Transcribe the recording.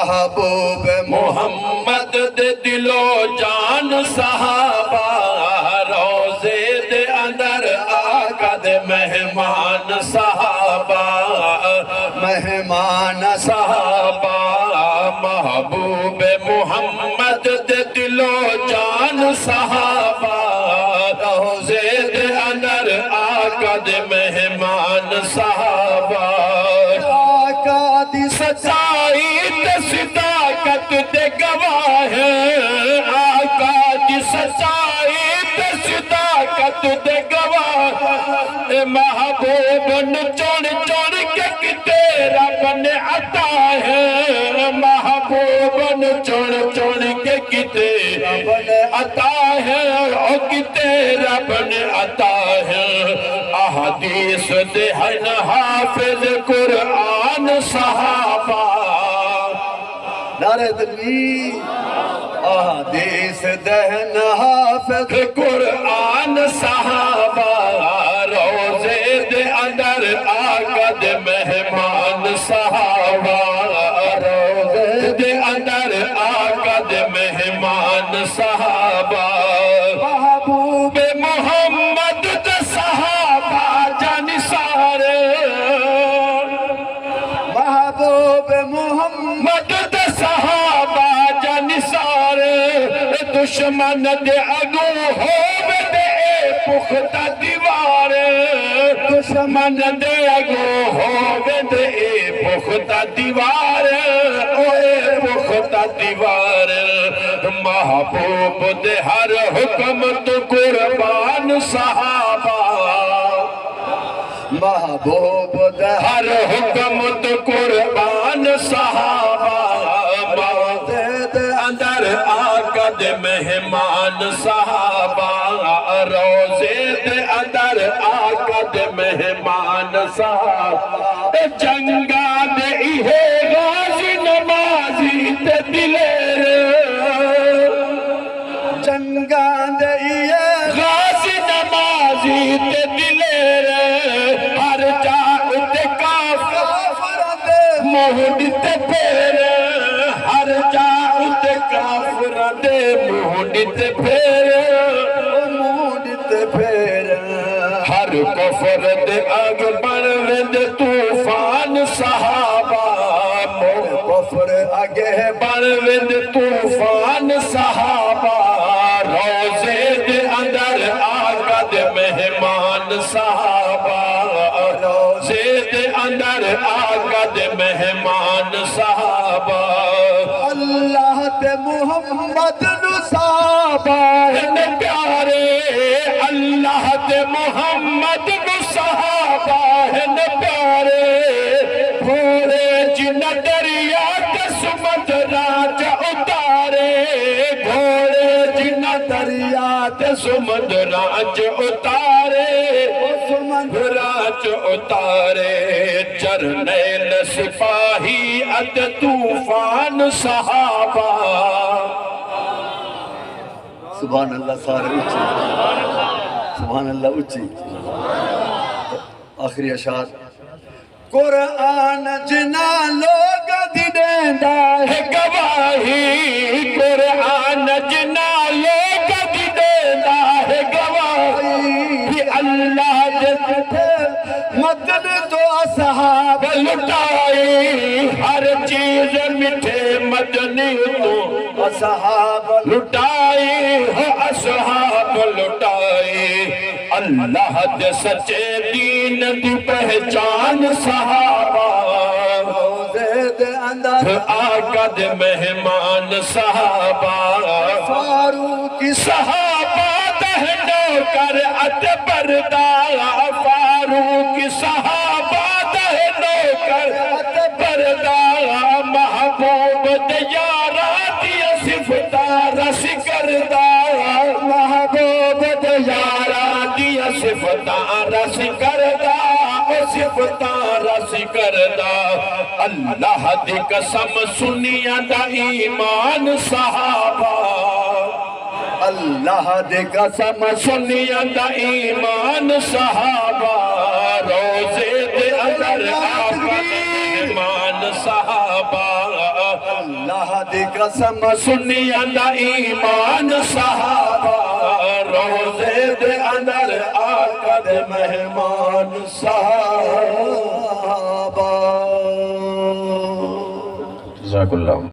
محبوب محمد دے دلو جان صحابہ روزے دے اندر آقا دے مہمان صحابہ مہمان صحابہ محبوب محمد دے دلو جان صحابہ روزے دے اندر آقا دے مہمان صحابہ آقا دی سچائی تے صداقت دے گواہ ہے آقا دی سچائی تے صداقت دے گواہ محبوب نو چون چون کے کتے رب نے عطا ہے محبوب نو چون چون کے کتے رب نے عطا ہے او کتے رب نے عطا ہے احادیث دے ہن حافظ قرآن صحابہ نعرہ تکبیر احادیث دے ہن حافظ قرآن صحابہ روزے دے اندر آقا دے مہمان صحابہ روزے دے اندر آقا دے مہمان صحابہ محبوب محمد دے صحابہ جانی سارے محبوب محمد دے صحابہ جانی سارے دشمن دے اگو ہو دے پختہ دیوار دشمن دے اگو ہو دے پختہ دیوار اوے پختہ دیوار محبوب دے ہر حکم تو قربان صحابہ محبوب دے ہر حکم تو قربان صحابہ روزے دے اندر آقا دے مہمان صحابہ روزے دے اندر آقا دے مہمان صحابہ جنگا دے ایہے غازی نمازی تے دلیر جنگا دے ایہے غازی نمازی تے دلیر ہر جاؤ تے کافر دے مہد تے پیر ہر جاؤ تے کافر دے مہد تے پیر مہد تے پیر ہر کفر دے آگ بنوند طوفان صحابہ کفر آگے بنوند طوفان صحابہ روزے دے اندر آقا دے مہمان صحابہ روزے دے اندر آقا دے مہمان صحابہ اللہ تے محمد نو صحابہ نے پیارے اللہ تے محمد نو صحابہ نے پیارے گھوڑے جن دریا تے سمندرا چا اتارے گھوڑے جن دریا تے سمندرا چا اتارے سمندرا چا اتارے جرنیل سپاہی اد طوفان صحابہ سبحان اللہ سارے اچھی سبحان اللہ اچھی آخری اشعار قرآن جنا لوگ دی دیندا ہے گواہی قرآن جنا لوگ دی دیندا ہے گواہی اللہ جتے مدد تو اصحاب لٹائی ہر چیز مٹھے مدنی تو اصحاب لٹائی ہو اصحاب لٹائی اللہ دے سچے دین دی پہچان صحابہ روزے دے اندر آقا دے مہمان صحابہ فاروقی صحابہ دہنو کر ات بردہ فاروقی صحابہ دہنو کر ات بردہ محبوب دیارہ دیا صفتہ رس کردہ محبوب دیارہ دیا صفتہ رس کردہ صفتہ رس کردہ اللہ دی قسم سنیا دا ایمان صحابہ اللہ دے قسم سنیا دا ایمان صحابہ روزے دے اندر آقا دے ایمان صحابہ اللہ دی قسم سنیاں دا ایمان صحابہ روزے دے اندر آقا دے مہمان صحابہ. جزاک اللہ.